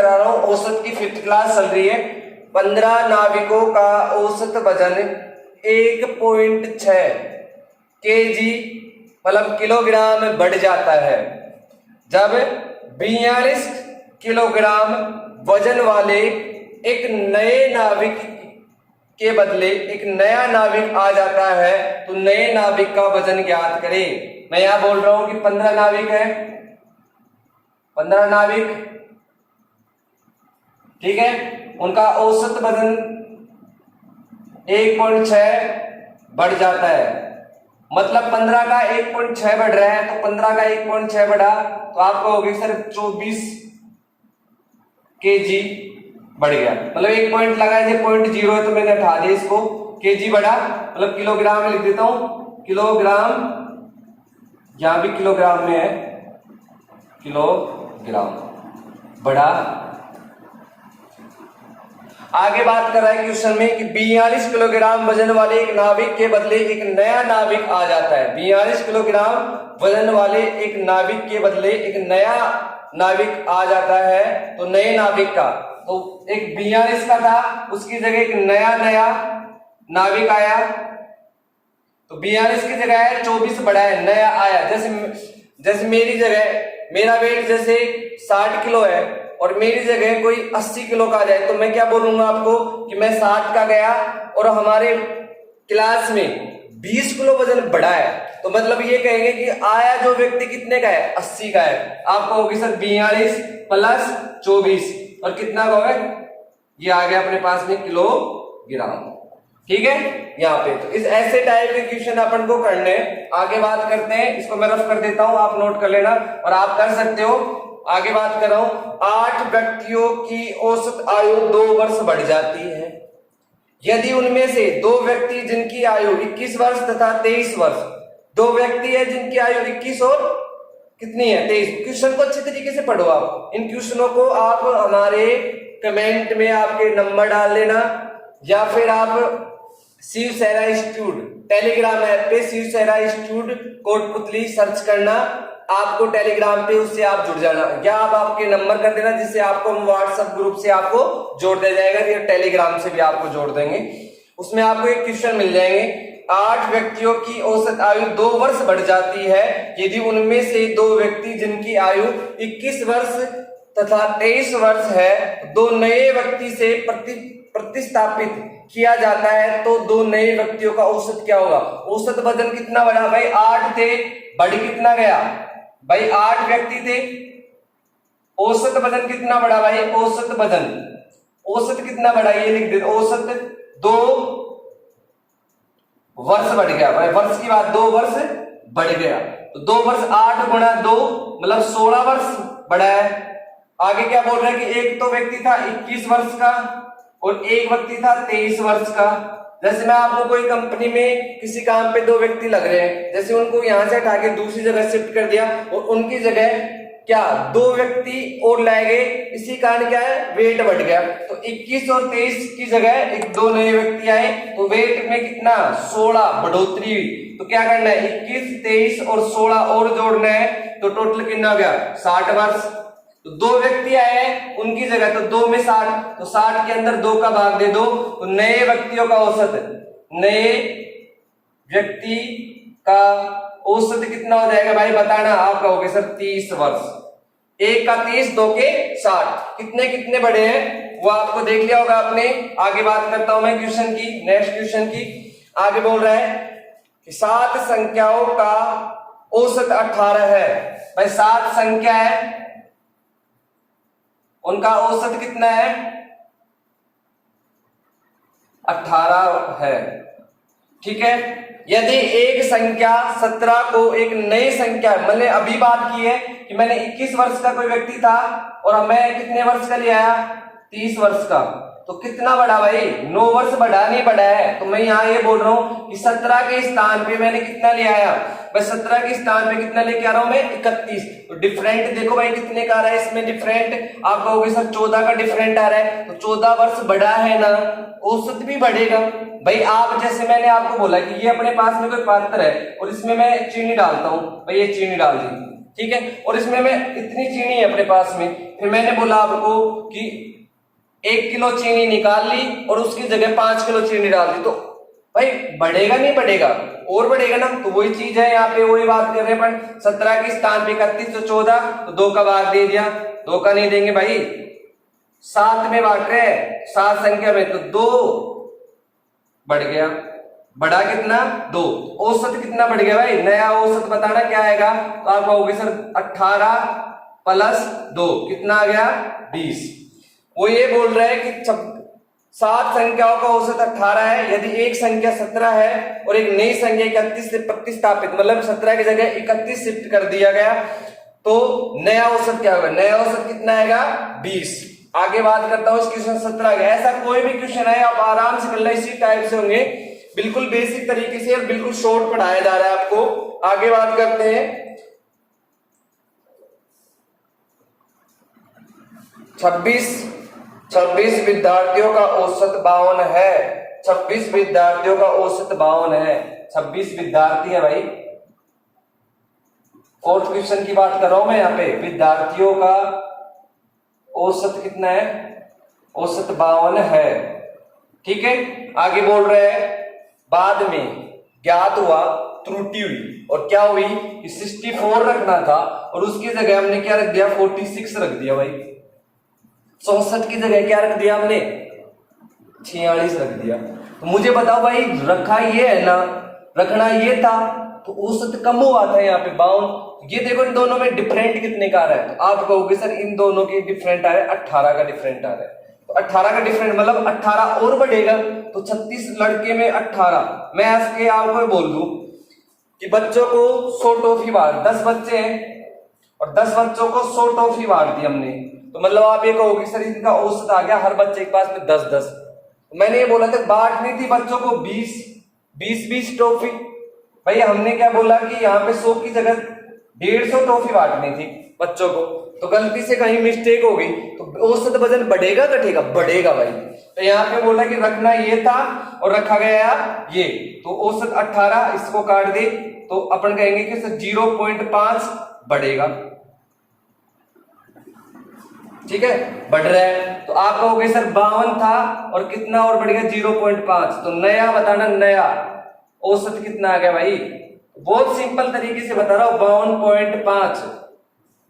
करा रहा हूँ। औसत की 5th क्लास चल रही है। 15 नाविकों का औसत वजन 1.6 केजी मतलब किलोग्राम बढ़ जाता है जब 42 किलोग्राम वजन वाले एक नए नाविक के बदले एक नया नाविक आ जाता है तो नए नाविक का वजन ज्ञात करें। मैं यहां बोल रहा हूं कि 15 नाविक है, 15 नाविक, ठीक है, उनका औसत वजन 1.6 बढ़ जाता है। मतलब 15 का 1.6 बढ़ रहा है तो 15 का 1.6 बढ़ा तो आपको होगी सर 24 केजी बढ़ गया। मतलब एक पॉइंट लगा है, 0.0 है तो मैंने हटा दिया इसको, केजी बढ़ा मतलब किलोग्राम में लिख देता हूं, किलोग्राम, यहां भी किलोग्राम में है, किलोग्राम बढ़ा। आगे बात कर रहा है क्वेश्चन में कि 42 किलोग्राम वजन वाले एक नाविक के बदले एक नया नाविक आ जाता है। 42 किलोग्राम वजन वाले एक नाविक के बदले एक नया नाविक आ जाता है तो नए नाविक का, तो एक 42 का था उसकी जगह एक नया नाविक आया तो 42 की जगह है 24 बढ़ा है, नया आया। जैसे मेरी जगह, मेरा वेट जैसे 60 किलो है और मेरी जगह कोई 80 किलो का आ जाए तो मैं क्या बोलूंगा आपको कि मैं 60 का गया और हमारे क्लास में 20 किलो वजन बढ़ा है तो मतलब ये कहेंगे कि आया जो व्यक्ति कितने का है, 80 का है। आपको होगी सर 42 प्लस 24 और कितना का होगा, ये आ गया अपने पास में किलोग्राम, ठीक है। यहाँ पे तो इस ऐसे टाइप के क्वेश्चन अपन को करने। आगे बात करते हैं, इसको मैं रफ कर देता हूं, आप नोट कर लेना और आप कर सकते हो। आगे बात कर रहा हूं, 8 व्यक्तियों की औसत आयु 2 वर्ष बढ़ जाती है यदि उनमें से 2 व्यक्ति जिनकी आयु 21 वर्ष तथा 23 वर्ष, 2 व्यक्ति है जिनकी आयु 21 और कितनी है 23। क्वेश्चन को अच्छे तरीके से पढ़ो आप। इन क्वेश्चनों को आप हमारे कमेंट में आपके नंबर डाल देना या फिर आप शिव सैरा इंस्टीट्यूट टेलीग्राम ऐप पे शिव सैरा इंस्टीट्यूट कोटपुतली सर्च करना, आपको टेलीग्राम पे उससे आप जुड़ जाना या आप आपके नंबर कर देना जिससे आपको व्हाट्सएप ग्रुप से आपको जोड़ दिया जाएगा या टेलीग्राम से भी आपको जोड़ देंगे। उसमें आपको एक क्वेश्चन मिल जाएंगे, 8 व्यक्तियों की औसत आयु 2 वर्ष बढ़ जाती है यदि उनमें से 2 व्यक्ति जिनकी आयु 21 वर्ष तथा 23 वर्ष है 2 नए व्यक्ति से प्रतिस्थापित किया जाता है तो 2 नए व्यक्तियों का औसत क्या होगा। औसत वजन कितना बढ़ा भाई, 8 थे, बढ़ कितना गया भाई, 8 व्यक्ति थे, औसत वजन कितना बढ़ा भाई, औसत वजन, औसत कितना बढ़ा ये लिख दे, औसत 2 वर्ष बढ़ गया भाई, वर्ष की बात 2 वर्ष बढ़ गया तो 2 वर्ष 8 गुणा 2 मतलब 16 वर्ष बढ़ा है। आगे क्या बोल रहा है कि एक तो व्यक्ति था 21 वर्ष का और एक व्यक्ति था 23 वर्ष का। जैसे मैं आपको कोई कंपनी में किसी काम पे 2 व्यक्ति लग रहे हैं, जैसे उनको यहां से हटा के दूसरी जगह शिफ्ट कर दिया और उनकी जगह क्या 2 व्यक्ति और लाए गए, इसी कारण क्या है वेट बढ़ गया। तो 21 और 23 की जगह 2 नए व्यक्ति आए तो वेट में कितना 16 बढ़ोतरी हुई। तो क्या करना है 21, 23 और 16 और जोड़ना है तो टोटल कितना हो गया 60 वर्ष। तो 2 व्यक्ति आए हैं उनकी जगह तो 2 में 60 तो 60 के अंदर 2 का भाग दे दो तो नए व्यक्तियों का औसत, नए व्यक्ति का औसत कितना हो जाएगा भाई बताना, आप कहोगे सर 30 वर्ष। 1 का 30, 2 के 60, कितने कितने बड़े हैं वो आपको देख लिया होगा आपने। आगे बात करता हूं मैं क्वेश्चन की, नेक्स्ट क्वेश्चन की। आगे बोल रहा है कि 7 संख्याओं का औसत 18 है भाई, 7 संख्या है उनका औसत कितना है 18 है, ठीक है। यदि एक संख्या 17 को एक नई संख्या, मैंने अभी बात की है कि मैंने 21 वर्ष का कोई व्यक्ति था और मैं कितने वर्ष का ले आया 30 वर्ष का, तो कितना बढ़ा भाई 9 वर्ष बढ़ा नहीं बढ़ा है। तो मैं यहाँ ये बोल रहा हूं कि 17 के स्थान पे मैंने कितना ले आया भाई, 17 के स्थान पे कितना लेके आ रहा हूं मैं 31। तो डिफरेंट देखो भाई कितने का आ रहा है इसमें डिफरेंट, आप कहोगे सर 14 का डिफरेंट आ रहा है तो 14 वर्ष बढ़ा है ना, औसत भी बढ़ेगा भाई। आप जैसे मैंने आपको बोला कि ये अपने पास में कोई पात्र है और इसमें मैं चीनी डालता हूं भाई, ये चीनी डाल दी, ठीक है, और इसमें मैं इतनी चीनी है अपने पास में, फिर मैंने बोला आपको कि 1 किलो चीनी निकाल ली और उसकी जगह 5 किलो चीनी डाल दी, तो भाई बढ़ेगा नहीं बढ़ेगा, और बढ़ेगा ना। तो वही चीज है यहाँ पे, वही बात कर रहे हैं अपन। 17 के स्थान पे 31 तो 14, तो 2 का भाग दे दिया, 2 का नहीं देंगे भाई, 7 में बांट रहे हैं, 7 संख्या में, तो 2 बढ़ गया, बढ़ा कितना 2। औसत कितना बढ़ गया भाई, नया औसत बताना क्या आएगा, तो आप कहोगे सर 18 प्लस 2 कितना आ गया 20। वो ये बोल रहा है कि 7 संख्याओं का औसत 18 है, यदि एक संख्या 17 है और एक नई संख्या 31 से प्रतिस्थापित, मतलब 17 की जगह 31 शिफ्ट कर दिया गया, तो नया औसत क्या होगा, नया औसत कितना आएगा 20। आगे बात करता हूं इस क्वेश्चन 17 का। ऐसा कोई भी क्वेश्चन है आप आराम से कर ले, इसी टाइप से होंगे, बिल्कुल बेसिक तरीके से और बिल्कुल शॉर्ट पढ़ाया जा रहा है आपको। आगे बात करते हैं 26 विद्यार्थियों का औसत 52 है। 26 विद्यार्थियों का औसत 52 है, 26 विद्यार्थी है भाई। फोर्थ क्वेश्चन की बात कर रहा हूं मैं यहाँ पे, विद्यार्थियों का औसत कितना है, औसत 52 है, ठीक है। आगे बोल रहे हैं बाद में ज्ञात हुआ त्रुटि हुई, और क्या हुई कि 64 रखना था और उसकी जगह हमने क्या रख दिया 46 रख दिया भाई। 64 की जगह क्या रख दिया हमने 46 रख दिया। तो मुझे बताओ भाई, रखा ये है ना, रखना ये था, तो औसत कम हुआ था यहाँ पे 52। ये देखो इन दोनों में डिफरेंट कितने का आ रहा है, तो आप कहोगे सर इन दोनों के डिफरेंट आ रहे हैं, 18 का डिफरेंट आ रहा है। तो 18 का डिफरेंट मतलब 18 और बढ़ेगा, तो 36 लड़के में 18। मैं आज के आपको बोल दूं कि बच्चों को 100 टॉफी बांट, 10 बच्चे हैं और 10 बच्चों को 100 टॉफी बांट दी हमने, तो मतलब आप ये कहोगे सर इनका औसत आ गया हर बच्चे के पास में 10-10। मैंने ये बोला था बांटनी थी बच्चों को 20 टॉफी। भाई हमने क्या बोला कि यहाँ पे 100 की जगह 150 टॉफी बांटनी थी बच्चों को, तो गलती से कहीं मिस्टेक हो गई, तो औसत वजन बढ़ेगा घटेगा, बढ़ेगा भाई। तो यहाँ पे बोला कि रखना ये था और रखा गया ये, तो औसत 18, इसको काट दे तो अपन कहेंगे कि सर 0.5 बढ़ेगा, ठीक है, बढ़ रहा है। तो आप कहोगे सर 52 था और कितना और बढ़ गया 0.5, तो नया बताना, नया औसत कितना आ गया भाई। बहुत सिंपल तरीके से बता रहा हूं 52.5।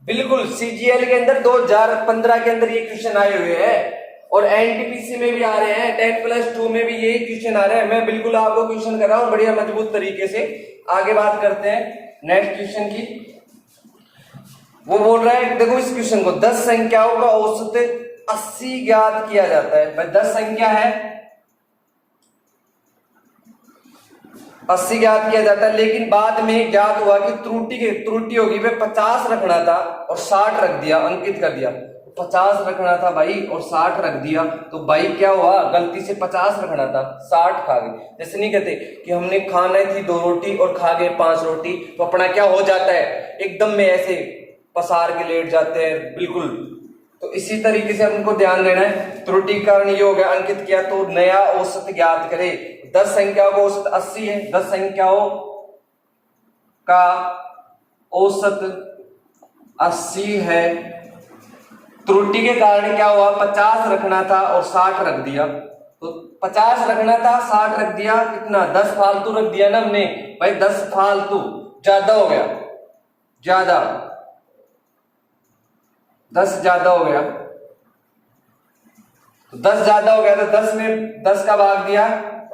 बिल्कुल सीजीएल के अंदर 2015 के अंदर ये क्वेश्चन आए हुए हैं और एनटीपीसी में भी आ रहे हैं, 10+2 में भी यही क्वेश्चन आ रहे हैं। मैं बिल्कुल आपको क्वेश्चन कर रहा हूं बढ़िया मजबूत तरीके से। आगे बात करते हैं नेक्स्ट क्वेश्चन की। वो बोल रहा है देखो इस क्वेश्चन को, 10 संख्याओं का औसत 80 ज्ञात किया जाता है। भाई 10 संख्या है, 80 ज्ञात किया जाता है, लेकिन बाद में ज्ञात हुआ कि त्रुटि होगी, वे 50 रखना था और 60 रख दिया, अंकित कर दिया। 50 रखना था भाई और 60 रख दिया, तो भाई क्या हुआ, गलती से 50 रखना था 60 खा गए। जैसे नहीं कहते कि हमने खाना थी 2 रोटी और खा गए 5 रोटी, तो अपना क्या हो जाता है एकदम में ऐसे पसार के लेट जाते हैं बिल्कुल। तो इसी तरीके से हमको ध्यान देना है। त्रुटि कारण ये हो गया, अंकित किया, तो नया औसत ज्ञात करे। 10 संख्याओं का औसत 80 है, 10 संख्याओं का औसत 80 है। त्रुटि के कारण क्या हुआ, 50 रखना था और 60 रख दिया, तो 50 रखना था 60 रख दिया, कितना 10 फालतू रख दिया ना हमने भाई, 10 फालतू, ज्यादा हो गया, ज्यादा 10 ज्यादा हो गया, तो 10 ज्यादा हो गया, तो 10 में 10 का भाग दिया,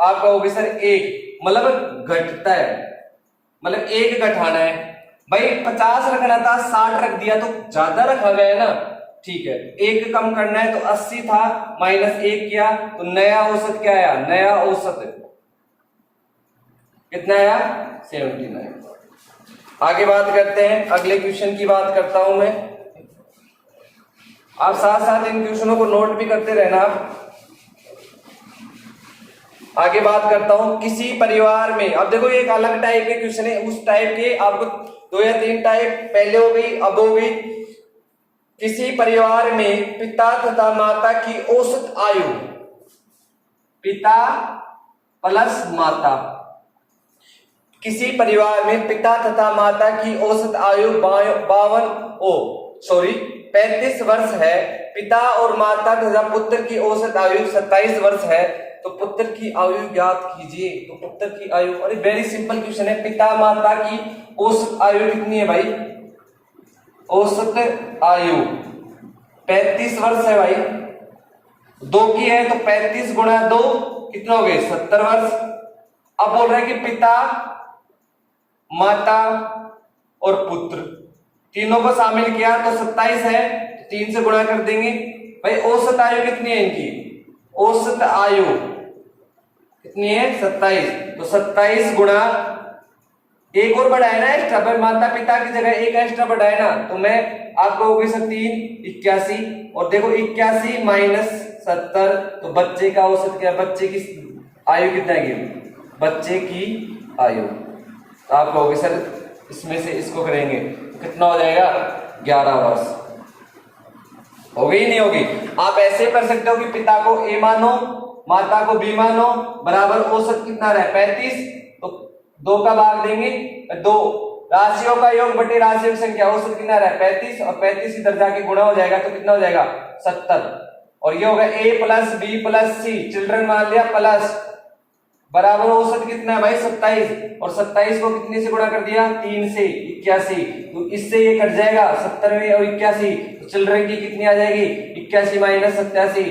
आप कहोगे सर 1, मतलब घटता है, मतलब 1 घटाना है भाई। 50 रखना था 60 रख दिया, तो ज्यादा रखा गया है ना, ठीक है। 1 कम करना है, तो 80 था -1 किया, तो नया औसत क्या आया, नया औसत कितना आया 79। आगे बात करते हैं, अगले क्वेश्चन की बात करता हूं मैं। आप साथ साथ इन क्वेश्चनों को नोट भी करते रहना आप। आगे बात करता हूं, किसी परिवार में, अब देखो एक अलग टाइप के क्वेश्चन है, उस टाइप के आपको 2 या 3 टाइप पहले हो गई, अब हो गई। किसी परिवार में पिता तथा माता की औसत आयु, पिता प्लस माता, किसी परिवार में पिता तथा माता की औसत आयु 52 35 वर्ष है, पिता और माता तथा पुत्र की औसत आयु 27 वर्ष है, तो पुत्र की आयु ज्ञात कीजिए। तो पुत्र की आयु, अरे वेरी सिंपल क्वेश्चन है, पिता माता की औसत आयु कितनी है भाई? औसत आयु 35 वर्ष है भाई, 2 की है तो 35 गुणा 2 कितना हो गए? 70 वर्ष। अब बोल रहे हैं कि पिता माता और पुत्र तीनों को शामिल किया तो 27 है, 3 से गुणा कर देंगे भाई। औसत आयु कितनी है इनकी? औसत आयु कितनी है? 27। तो 27 गुणा, एक और बढ़ाए ना एक्स्ट्रा भाई, माता पिता की जगह एक एक्स्ट्रा बढ़ाए ना, तो मैं आपको हो गई 3 81। और देखो 81 माइनस 70, तो बच्चे का औसत क्या? बच्चे की आयु कितना है? बच्चे की आयु, तो आप कहोगे सर इसमें से इसको करेंगे तो कितना हो जाएगा? 11 वर्ष। होगी ही नहीं होगी? आप ऐसे कर सकते हो कि पिता को ए मानो, माता को बी मानो, बराबर औसत कितना रहे? 35, तो 2 का भाग देंगे 2, राशियों का योग बटे राशियों की संख्या, औसत कितना रहे? 35, और 35 इधर जाके गुणा हो जाएगा तो कितना हो जाएगा? 70। और ये होगा ए प्लस बी प्लस सी, चिल्ड्रन मान लिया प्लस, बराबर औसत कितना है भाई? 27, और 27 को कितने से गुणा कर दिया? 3 से, 81। तो इससे ये कट जाएगा 70 और 81, तो चिल्ड्रन की कितनी आ जाएगी? 81 माइनस 87,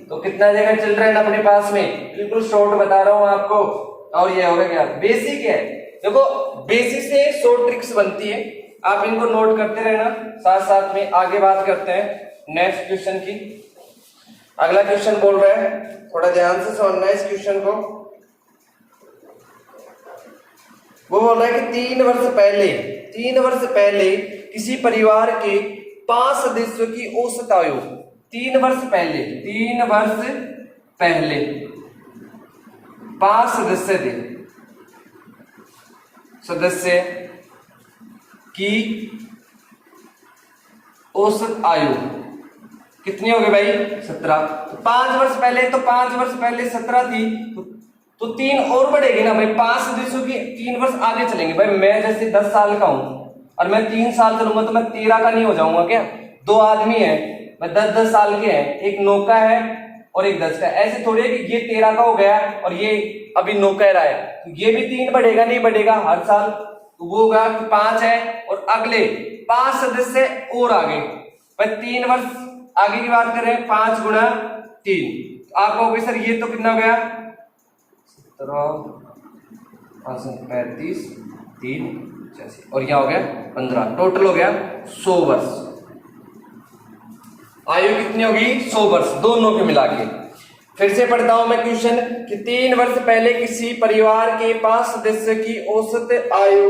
तो कितना आ जाएगा चिल्ड्रन अपने पास में? बिल्कुल शॉर्ट बता रहा हूं आपको। और ये होगा क्या? बेसिक है। देखो बेसिक से शॉर्ट ट्रिक्स बनती है, आप इनको नोट करते रहना, साथ साथ में आगे बात करते हैं नेक्स्ट क्वेश्चन की। अगला क्वेश्चन बोल रहा है, थोड़ा ध्यान से समझना इस क्वेश्चन को। वो बोल रहा है कि 3 वर्ष पहले किसी परिवार के 5 सदस्यों की औसत आयु, 3 वर्ष पहले 5 सदस्य की औसत आयु कितनी हो गई भाई? 17। तो 5 वर्ष पहले 17 थी, तो 3 और बढ़ेगी ना भाई। 5 सदस्यों की 3 वर्ष आगे चलेंगे भाई। मैं जैसे 10 साल का हूं और मैं 3 साल चलूंगा तो मैं 13 का नहीं हो जाऊंगा क्या? 2 आदमी है, मैं 10-10 साल के हैं, एक 9 का है और एक 10 का। ऐसे थोड़ी है कि ये 13 का हो गया और ये अभी 9 कह रहा है, तो ये भी 3 बढ़ेगा नहीं बढ़ेगा हर साल? तो वो होगा कि 5 है और अगले 5 सदस्य और आगे भाई। 3 वर्ष आगे की बात करें, 5 गुणा 3, आप कहोगे सर ये तो कितना हो गया? 35, 3, 85 और क्या हो गया? 15। टोटल हो गया 100 वर्ष। आयु कितनी होगी? 100 वर्ष, दोनों के मिला के। फिर से पढ़ता हूं मैं क्वेश्चन कि 3 वर्ष पहले किसी परिवार के 5 सदस्य की औसत आयु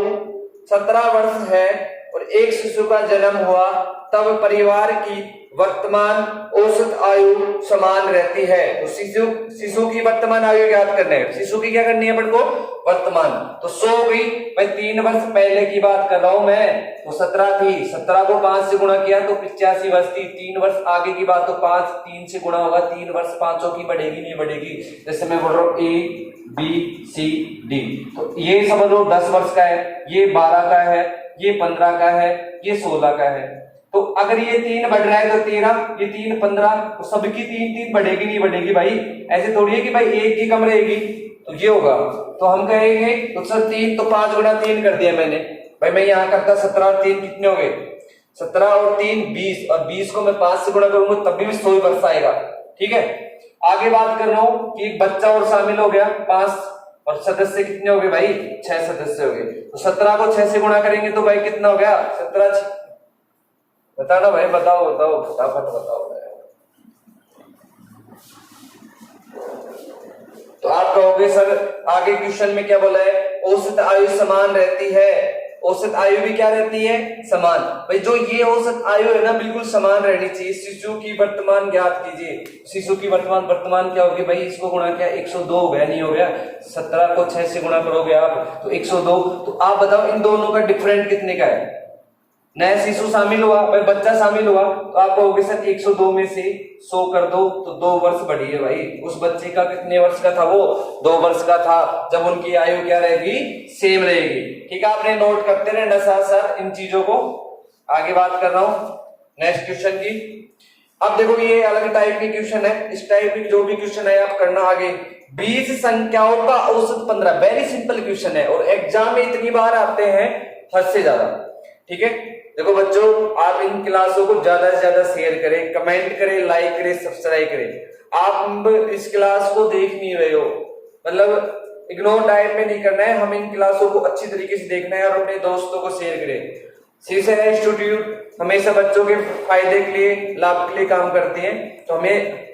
17 वर्ष है और एक शिशु का जन्म हुआ, तब परिवार की वर्तमान औसत आयु समान रहती है। तो शिशु की वर्तमान आयु ज्ञात करना है। शिशु की क्या करनी है अपन को? वर्तमान। तो 100 गई भाई। 3 वर्ष पहले की बात कर रहा हूं मैं, तो 17 थी, 17 को 5 से गुणा किया तो 85 वर्ष थी। 3 वर्ष आगे की बात, तो 5 3 से गुणा होगा, 3 वर्ष 5 की बढ़ेगी नहीं बढ़ेगी? जैसे मैं बोल रहा हूँ A B C D, तो ये समझ लो 10 वर्ष का है, ये 12 का है, ये 15 का है, ये 16 का है। तो अगर ये 3 बढ़ रहा है तो 13, ये 3 15, तो सबकी 3 बढ़ेगी नहीं बढ़ेगी भाई? ऐसे थोड़ी है कि भाई एक की कम रहेगी, तो ये होगा। तो हम कहेंगे तो सर 3, तो 5 गुणा 3 कर दिया मैंने भाई। मैं यहाँ करता 17 और 3 कितने हो गए? 17 और 3 20, और 20 को मैं 5 से गुणा करूंगा तब भी 100 वर्ष आएगा। ठीक है, आगे बात कर रहा हूं कि एक बच्चा और शामिल हो गया, 5 और सदस्य कितने हो गए भाई? 6 सदस्य हो गए। तो 17 को 6 से गुणा करेंगे तो भाई कितना हो गया? 17। बताना भाई, बताओ फटाफट बताओ। तो आप कहोगे सर आगे क्वेश्चन में क्या बोला है? औसत आयु समान रहती है। औसत आयु भी क्या रहती है? समान। भाई जो ये औसत आयु है ना, बिल्कुल समान रहनी चाहिए। शिशु की वर्तमान ज्ञात कीजिए। शिशु की वर्तमान क्या होगी भाई? इसको गुणा किया 102 हो गया, नहीं हो गया? 17 को 6 से गुणा करोगे आप तो 102। तो आप बताओ इन दोनों का डिफरेंट कितने का है? नया शिशु शामिल हुआ भाई, बच्चा शामिल हुआ, तो आप कहोगे सर 102 में से 100 कर दो तो 2 वर्ष बढ़ी है भाई। उस बच्चे का कितने वर्ष का था? वो 2 वर्ष का था, जब उनकी आयु क्या रहेगी? सेम रहेगी। ठीक है, आपने नोट करते रहना साथ साथ इन चीजों को। आगे बात कर रहा हूं नेक्स्ट क्वेश्चन की। अब देखो ये अलग टाइप के क्वेश्चन है, इस टाइप की जो भी क्वेश्चन है आप करना आगे। 20 संख्याओं का औसत 15, वेरी सिंपल क्वेश्चन है और एग्जाम में इतनी बार आते हैं हद से ज्यादा। ठीक है, देखो बच्चों आप इन क्लासों को ज्यादा से ज्यादा शेयर करें, कमेंट करें, लाइक करें, सब्सक्राइब करें। आप इस क्लास को देख नहीं रहे हो, मतलब इग्नोर टाइप में नहीं करना है, हम इन क्लासों को अच्छी तरीके से देखना है और अपने दोस्तों को शेयर करें। शीर्षक इंस्टीट्यूट हमेशा बच्चों के फायदे के लिए, लाभ के लिए काम करते हैं, तो हमें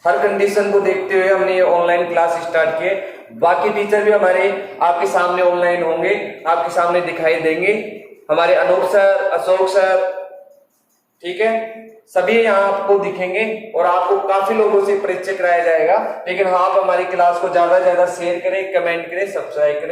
हर कंडीशन को देखते हुए हमने ये ऑनलाइन क्लास स्टार्ट किए। बाकी टीचर भी हमारे आपके सामने ऑनलाइन होंगे, आपके सामने दिखाई देंगे, हमारे अनूप सर, अशोक सर, ठीक है, सभी यहाँ आपको दिखेंगे और आपको काफी लोगों से परिचय कराया जाएगा। लेकिन हाँ, आप हमारी क्लास को ज्यादा से ज्यादा शेयर करें, कमेंट करें, सब्सक्राइब करें।